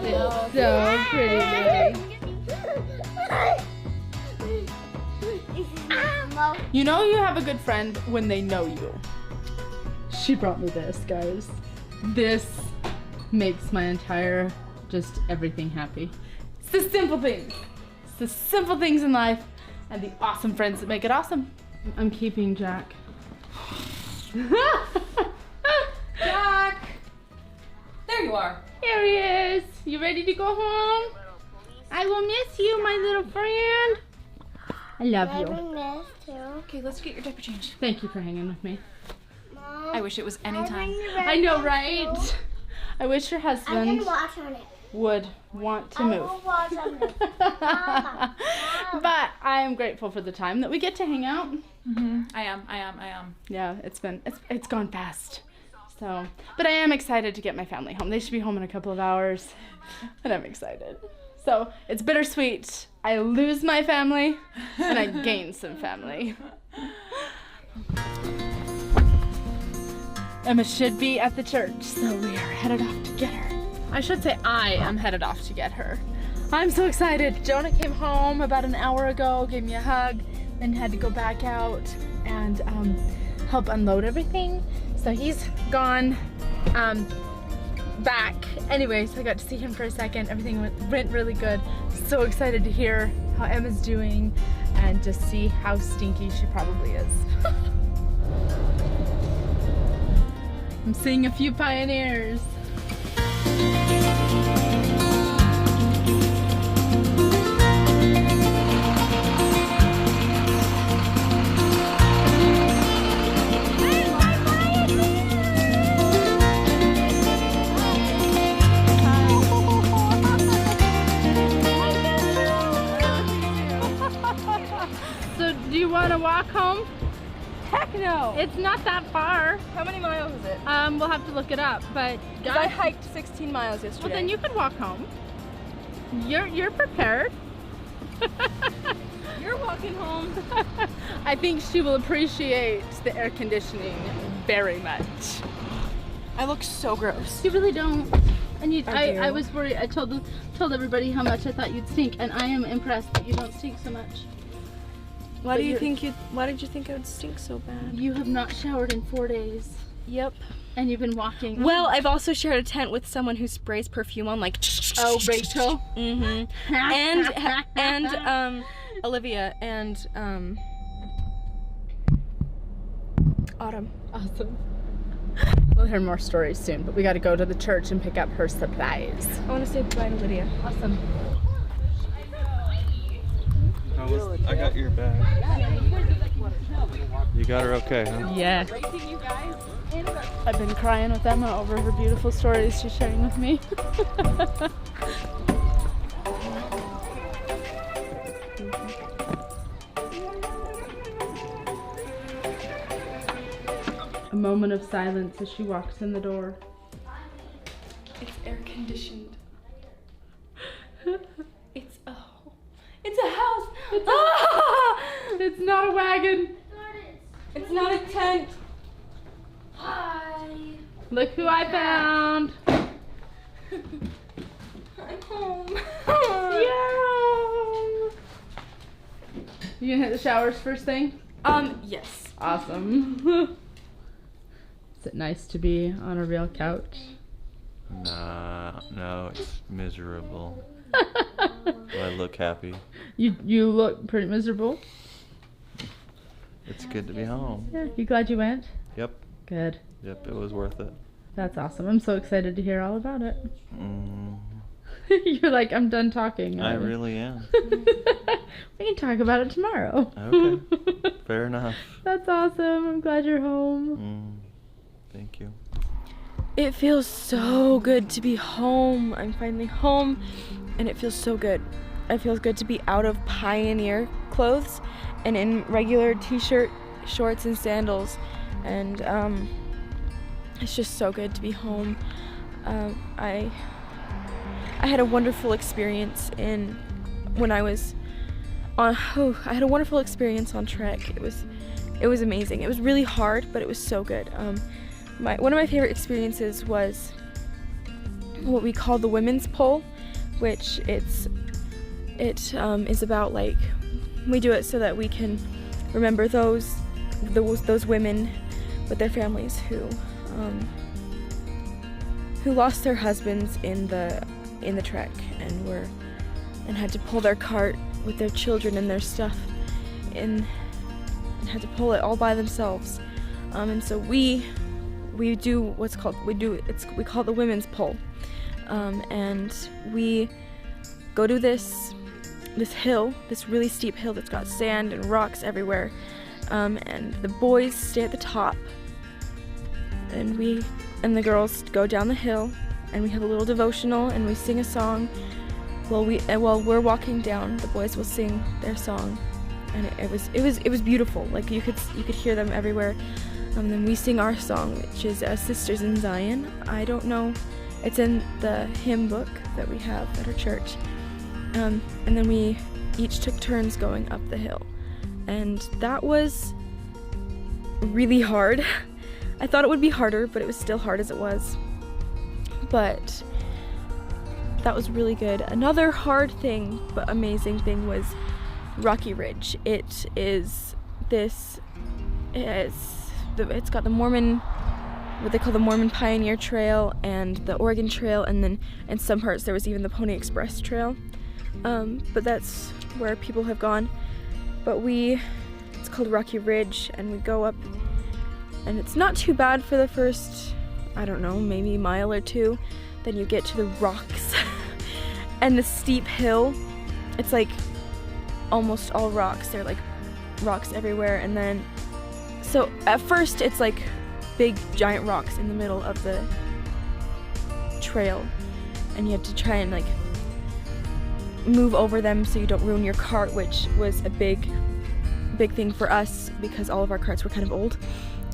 It's so pretty, baby. You know you have a good friend when they know you. She brought me this, guys. This makes my entire, just everything happy. It's the simple things. It's the simple things in life and the awesome friends that make it awesome. I'm keeping Jack. Jack! There you are. Here he is. You ready to go home? I will miss you, my little friend. I love you. Okay, let's get your diaper changed. Thank you for hanging with me. I wish it was any time. I know, right? I wish your I husband can watch on it. would want to I move. will watch on it. Mama. But I am grateful for the time that we get to hang out. I am. Yeah, it's gone fast. So, but I am excited to get my family home. They should be home in a couple of hours, and I'm excited. So it's bittersweet. I lose my family, and I gain some family. Emma should be at the church, so we are headed off to get her. I should say I am headed off to get her. I'm so excited. Jonah came home about an hour ago, gave me a hug, and had to go back out and help unload everything. So he's gone back. Anyways, I got to see him for a second. Everything went really good. So excited to hear how Emma's doing and just see how stinky she probably is. I'm seeing a few pioneers. So do you want to walk home? Heck no! It's not that far. How many miles is it? We'll have to look it up, but I hiked 16 miles yesterday. well, then you could walk home. You're prepared. You're walking home. I think she will appreciate the air conditioning very much. I look so gross. You really don't. And you, I do. I was worried. I told everybody how much I thought you'd stink, and I am impressed that you don't stink so much. Why did you think I would stink so bad? You have not showered in 4 days, Yep. and you've been walking. Well, I've also shared a tent with someone who sprays perfume on like. Oh, Rachel. Mm-hmm. and Olivia and Autumn. Awesome. We'll hear more stories soon, but we got to go to the church and pick up her supplies. I want to say bye to Lydia. Awesome. I got your bag. You got her okay, huh? Yeah. I've been crying with Emma over her beautiful stories she's sharing with me. A moment of silence as she walks in the door. It's air conditioned. It's a house. It's not a wagon. It's not a tent. Hi. Look who I found. I'm home. Yeah. You gonna hit the showers first thing? Yes. Awesome. Is it nice to be on a real couch? Nah, no, it's miserable. Do I look happy? You look pretty miserable. It's good to be home. Yeah, you glad you went? Yep, Good. yep, it was worth it. That's awesome. I'm so excited to hear all about it. Mm, You're like, I'm done talking. I really am. We can talk about it tomorrow. Okay, fair enough. That's awesome. I'm glad you're home. Thank you. It feels so good to be home. I'm finally home, and it feels so good. It feels good to be out of Pioneer clothes and in regular t-shirt, shorts, and sandals. And it's just so good to be home. I had a wonderful experience when I was on. I had a wonderful experience on Trek. It was amazing. It was really hard, but it was so good. One of my favorite experiences was what we call the women's pole, which it is about, like, we do it so that we can remember those women with their families who lost their husbands in the trek and had to pull their cart with their children and their stuff and had to pull it all by themselves. And so we do what's called we call it the women's pull, and we go to this hill, this really steep hill that's got sand and rocks everywhere, and the boys stay at the top, and the girls go down the hill, and we have a little devotional and we sing a song. While we're walking down, the boys will sing their song, and it was beautiful. Like you could hear them everywhere. And then we sing our song, which is Sisters in Zion. I don't know, it's in the hymn book that we have at our church. And then we each took turns going up the hill, and that was really hard. I thought it would be harder, but it was still hard as it was. But that was really good. Another hard thing, but amazing thing, was Rocky Ridge. It's got the Mormon, what they call the Mormon Pioneer Trail, and the Oregon Trail, and then in some parts there was even the Pony Express Trail. But that's where people have gone. But it's called Rocky Ridge, and we go up, and it's not too bad for the first, I don't know, maybe mile or two. Then you get to the rocks and the steep hill. It's like almost all rocks. They're like rocks everywhere, and then so at first it's like big giant rocks in the middle of the trail, and you have to try and like move over them so you don't ruin your cart, which was a big thing for us because all of our carts were kind of old.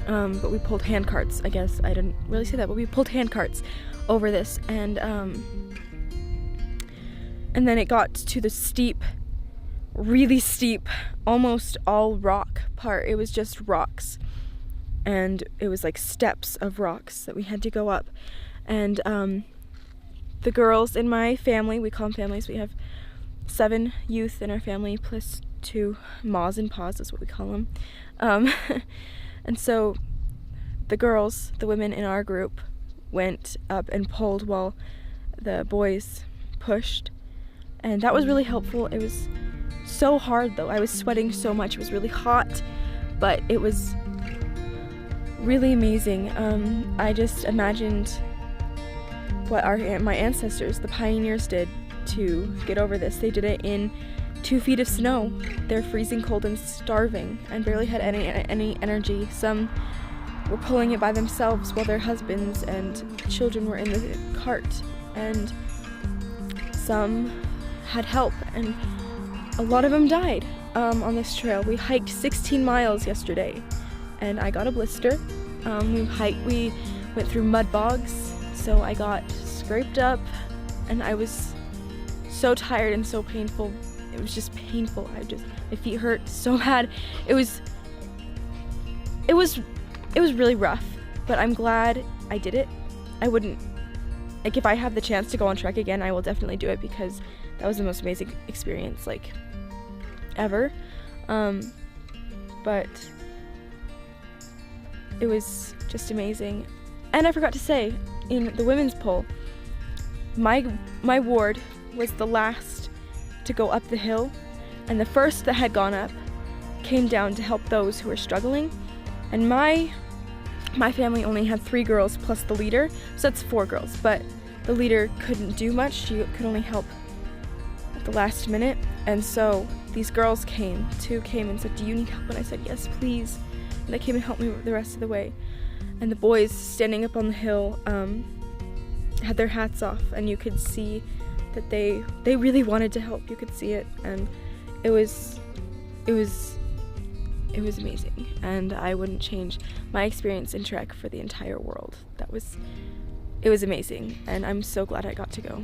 But we pulled hand carts, I guess. I didn't really say that, but we pulled hand carts over this, and then it got to the steep, really steep, almost all rock part. It was just rocks, and it was like steps of rocks that we had to go up. And the girls in my family, we call them families, we have 7 youth in our family plus 2 ma's and pa's, that's what we call them. And so the girls, the women in our group, went up and pulled while the boys pushed, and that was really helpful. It was so hard though. I was sweating so much. It was really hot, but it was really amazing. I just imagined what my ancestors, the pioneers, did to get over this. They did it in 2 feet of snow. They're freezing cold and starving and barely had any energy. Some were pulling it by themselves while their husbands and children were in the cart, and some had help, and a lot of them died on this trail. We hiked 16 miles yesterday, and I got a blister. We went through mud bogs, so I got scraped up, and I was so tired and so painful. It was just painful. My feet hurt so bad. It was really rough, but I'm glad I did it. I wouldn't, like, if I have the chance to go on trek again, I will definitely do it, because that was the most amazing experience, like, ever. But it was just amazing. And I forgot to say, in the women's poll, my ward was the last to go up the hill, and the first that had gone up came down to help those who were struggling. And my family only had 3 girls plus the leader, so that's 4 girls, but the leader couldn't do much. She could only help at the last minute, and so these girls came and said, "Do you need help?" And I said, "Yes, please." And they came and helped me the rest of the way. And the boys standing up on the hill had their hats off, and you could see that they really wanted to help. You could see it, and it was amazing, and I wouldn't change my experience in Trek for the entire world. It was amazing, and I'm so glad I got to go.